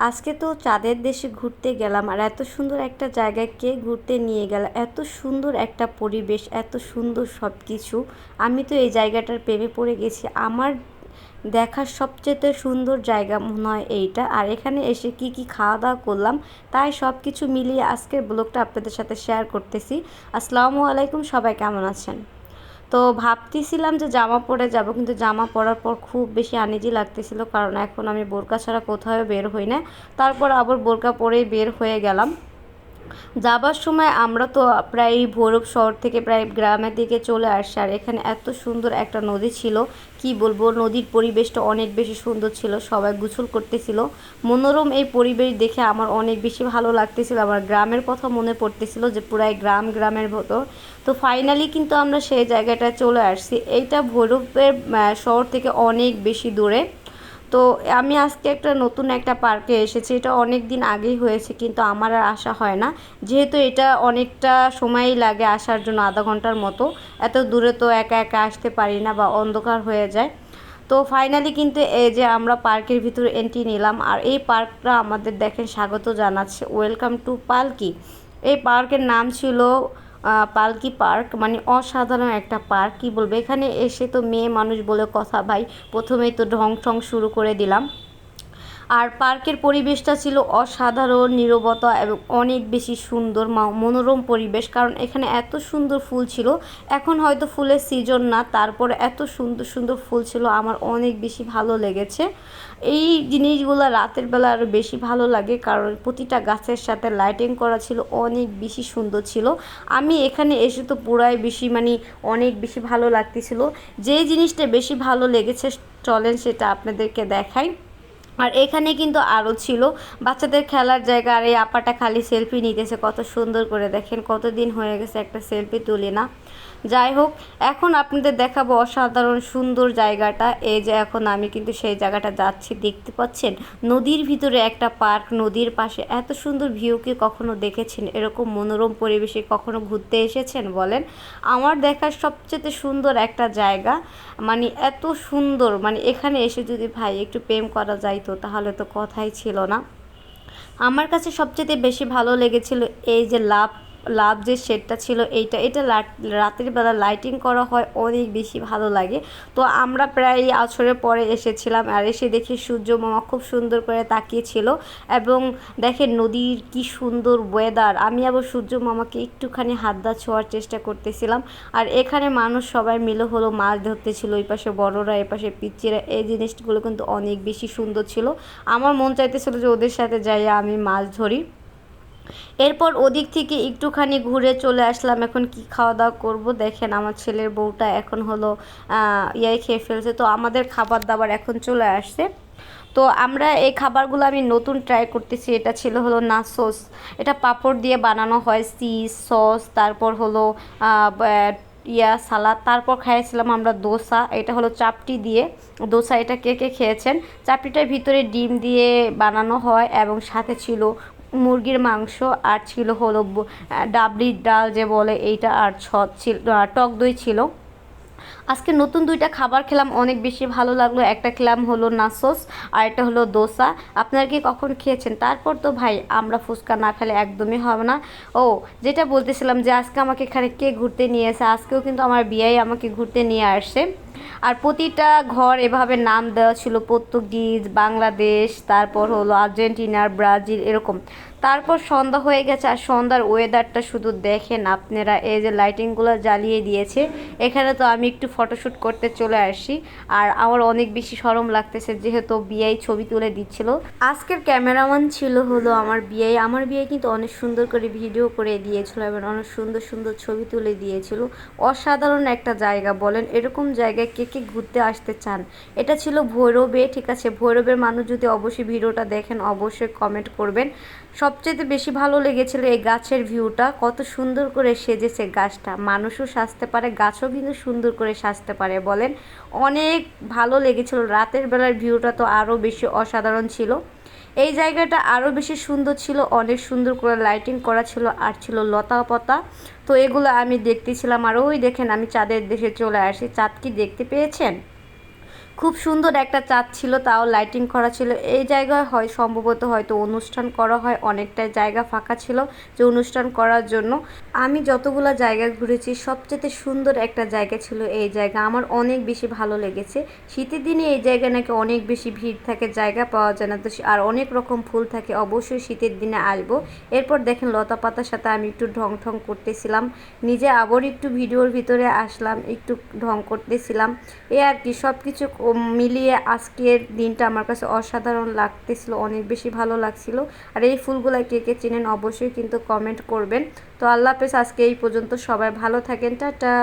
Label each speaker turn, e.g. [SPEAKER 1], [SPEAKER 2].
[SPEAKER 1] আজকে তো চাঁদের দেশে ঘুরতে গেলাম, আর এত সুন্দর একটা জায়গায় কে ঘুরতে নিয়ে গেল, এত সুন্দর একটা পরিবেশ, এত সুন্দর সব কিছু। আমি তো এই জায়গাটার প্রেমে পড়ে গেছি। আমার দেখার সবচেয়ে সুন্দর জায়গা মনে হয় এইটা। আর এখানে এসে কি কি খাওয়া দাওয়া করলাম, তাই সব কিছু মিলিয়ে আজকের ব্লগটা আপনাদের সাথে শেয়ার করতেছি। আসসালামু আলাইকুম, সবাই কেমন আছেন? তো ভাবতেছিলাম যে জামা পরে যাব, কিন্তু জামা পরার পর খুব বেশি আনইজি লাগতেছিল, কারণ এখন আমি বোরকা ছাড়া কোথাও বের হই না। তারপর আবার বোরকা পরেই বের হয়ে গেলাম। যাবার সময় আমরা তো প্রায় ভৈরব শহর থেকে প্রায় গ্রামের দিকে চলে আসছি। আর এখানে এত সুন্দর একটা নদী ছিল, কি বলবো, নদীর পরিবেশটা অনেক বেশি সুন্দর ছিল, সবাই গোসল করতেছিল। মনোরম এই পরিবেশ দেখে আমার অনেক বেশি ভালো লাগতেছিল। আমার গ্রামের কথা মনে পড়তেছিল, যে পুরাই গ্রামের মতো। তো ফাইনালি কিন্তু আমরা সেই জায়গাটায় চলে আসছি। এইটা ভৈরবের শহর থেকে অনেক বেশি দূরে। তো আমি আজকে একটা নতুন একটা পার্কে এসেছি। এটা অনেক দিন আগেই হয়েছে, কিন্তু আমার আর আসা হয় না, যেহেতু এটা অনেকটা সময়ই লাগে আসার জন্য, আধা ঘন্টার মতো। এত দূরে তো একা একা আসতে পারি না, বা অন্ধকার হয়ে যায়। তো ফাইনালি কিন্তু এই যে আমরা পার্কের ভিতরে এন্ট্রি নিলাম, আর এই পার্কটা আমাদের দেখেন স্বাগত জানাচ্ছে, ওয়েলকাম টু পালকি। এই পার্কের নাম ছিল পালকি পার্ক। মানে অসাধারণ একটা পার্ক, কী বলবো, এখানে এসে তো মেয়ে মানুষ বলে কথা ভাই। প্রথমেই তো ঢং ঠং শুরু করে দিলাম। আর পার্কের পরিবেশটা ছিল অসাধারণ, নীরবতা এবং অনেক বেশি সুন্দর মনোরম পরিবেশ, কারণ এখানে এত সুন্দর ফুল ছিল। এখন হয়তো ফুলের সিজন না, তারপরে এত সুন্দর সুন্দর ফুল ছিল, আমার অনেক বেশি ভালো লেগেছে। এই জিনিসগুলো রাতের বেলা আরও বেশি ভালো লাগে, কারণ প্রতিটা গাছের সাথে লাইটিং করা ছিল, অনেক বেশি সুন্দর ছিল। আমি এখানে এসে তো পুরাই বেশি মানে অনেক বেশি ভালো লাগতেছিল। যে জিনিসটা বেশি ভালো লেগেছে, চলেন সেটা আপনাদেরকে দেখাই। আর এখানে কিন্তু আরও ছিল বাচ্চাদের খেলার জায়গা। আর এই আপাটা খালি সেলফি নিতেছে, কত সুন্দর করে, দেখেন কতদিন হয়ে গেছে একটা সেলফি তুলি না। যাই হোক, এখন আপনাদের দেখাবো অসাধারণ সুন্দর জায়গাটা। এই যে এখন আমি কিন্তু সেই জায়গাটা যাচ্ছি, দেখতে পাচ্ছেন নদীর ভিতরে একটা পার্ক, নদীর পাশে এত সুন্দর ভিউ কি কখনো দেখেছেন? এরকম মনোরম পরিবেশে কখনো ঘুরতে এসেছেন বলেন? আমার দেখার সবচেয়ে সুন্দর একটা জায়গা। মানে এত সুন্দর, মানে এখানে এসে যদি ভাই একটু প্রেম করা যাইতো তাহলে তো কথাই ছিল না। আমার কাছে সবচেয়ে বেশি ভালো লেগেছিল এই যে লাভ লাভ যে শেডটা ছিল, এটা রাতের বেলা লাইটিং করা হয়, অনেক বেশি ভালো লাগে। তো আমরা প্রায় আছরের পরে এসেছিলাম, আর এসে দেখি সূর্য মামা খুব সুন্দর করে তাকিয়েছিল। এবং দেখেন নদীর কি সুন্দর ওয়েদার। আমি আবার সূর্য মামাকে একটুখানি হাত দা ছোঁয়ার চেষ্টা করতেছিলাম। আর এখানে মানুষ সবাই মিলে হলো মাছ ধরতেছিল, ওই পাশে বড়রা, এ পাশে পিচ্চিরা। এই জিনিসগুলো কিন্তু অনেক বেশি সুন্দর ছিল। আমার মন চাইতেছিল যে ওদের সাথে যাই আমি মাছ ধরি। এরপর ওদিক থেকে একটুখানি ঘুরে চলে আসলাম। এখন কি খাওয়া দাওয়া করবো, দেখেন আমার ছেলের বউটা এখন হলো ইয়াই খেয়ে ফেলছে। তো আমাদের খাবার দাবার এখন চলে আসছে। তো আমরা এই খাবারগুলো আমি নতুন ট্রাই করতেছি। এটা ছিল হলো নাসোস, এটা পাঁপড় দিয়ে বানানো হয়, চিজ সস, তারপর হলো সালাদ। তারপর খাইয়েছিলাম আমরা দোসা, এটা হলো চাপটি দিয়ে দোসা। এটা কে কে খেয়েছেন? চাপটিটার ভিতরে ডিম দিয়ে বানানো হয়, এবং সাথে ছিল মুরগির মাংস, আর ছিল হলো ডাবলির ডাল যে বলে এইটা, আর ছদ ছিল, টক দই ছিল। আজকে নতুন দুইটা খাবার খেলাম, অনেক বেশি ভালো লাগলো। একটা খেলাম হলো নাসোস, আর একটা হলো দোসা। আপনারা কি কখন খেয়েছেন? তারপর তো ভাই আমরা ফুচকা না খেলে একদমই হবে না। ও, যেটা বলতেছিলাম, যে আজকে আমাকে এখানে কে ঘুরতে নিয়ে এসে, আজকেও কিন্তু আমার বিয়াই আমাকে ঘুরতে নিয়ে আসছে। আর প্রতিটা ঘর এভাবে নাম দেওয়া ছিল, পর্তুগিজ, বাংলাদেশ, তারপর হলো আর্জেন্টিনার, ব্রাজিল, এরকম। তারপর সন্ধ্যা হয়ে গেছে, আর সন্ধ্যার ওয়েদারটা শুধু দেখেন আপনারা, এই যে লাইটিংগুলো জ্বালিয়ে দিয়েছে। এখানে তো আমি একটু ফটোশ্যুট করতে চলে আসি, আর আমার অনেক বেশি শরম লাগতেছে, যেহেতু বিয়াই ছবি তুলে দিচ্ছিল। আজকের ক্যামেরাম্যান ছিল হলো আমার বিয়াই। আমার বিয়াই কিন্তু অনেক সুন্দর করে ভিডিও করে দিয়েছিল, এবং অনেক সুন্দর সুন্দর ছবি তুলে দিয়েছিল। অসাধারণ একটা জায়গা, বলেন এরকম জায়গায় কে কে ঘুরতে আসতে চান? এটা ছিল ভৈরবে, ঠিক আছে? ভৈরবের মানুষ যদি অবশ্যই ভিডিওটা দেখেন, অবশ্যই কমেন্ট করবেন। সবচেয়ে বেশি ভালো লেগেছিল এই গাছের ভিউটা, কত সুন্দর করে সেজেছে গাছটা। মানুষও সাজতে পারে, গাছও কিন্তু সুন্দর করে সাজতে পারে, বলেন। অনেক ভালো লেগেছিল। রাতের বেলার ভিউটা তো আরও বেশি অসাধারণ ছিল। এই জায়গাটা আরও বেশি সুন্দর ছিল, অনেক সুন্দর করে লাইটিং করা ছিল, আর ছিল লতা পাতা। তো এগুলো আমি দেখতেছিলাম। আর ওই দেখেন আমি চাঁদের দেশে চলে আসি। চাঁদ কি দেখতে পেয়েছেন? খুব সুন্দর একটা চাঁদ ছিল, তাও লাইটিং করা ছিল। এই জায়গায় হয় সম্ভবত হয়তো অনুষ্ঠান করা হয়, অনেকটা জায়গা ফাঁকা ছিল যে অনুষ্ঠান করার জন্য। আমি যতগুলো জায়গা ঘুরেছি সবচেয়ে সুন্দর একটা জায়গা ছিল এই জায়গা, আমার অনেক বেশি ভালো লেগেছে। শীতের দিনে এই জায়গায় নাকি অনেক বেশি ভিড় থাকে, জায়গা পাওয়া যায় না, তো আর অনেক রকম ফুল থাকে। অবশ্যই শীতের দিনে আসবো। এরপর দেখেন লতা পাতার সাথে আমি একটু ঢং ঢং করতেছিলাম, নিজে আবার একটু ভিডিওর ভিতরে আসলাম, একটু ঢং করতেছিলাম। এ আর কি সব কিছু মিলিয়ে আজকের দিনটা আমার কাছে অসাধারণ লাগতেছিল, অনেক বেশি ভালো লাগছিল। আর এই ফুলগুলা কে কে চেনেন অবশ্যই কিন্তু কমেন্ট করবেন। তো আল্লাহ হাফেজ, আজকে এই পর্যন্ত, সবাই ভালো থাকেন, টাটা।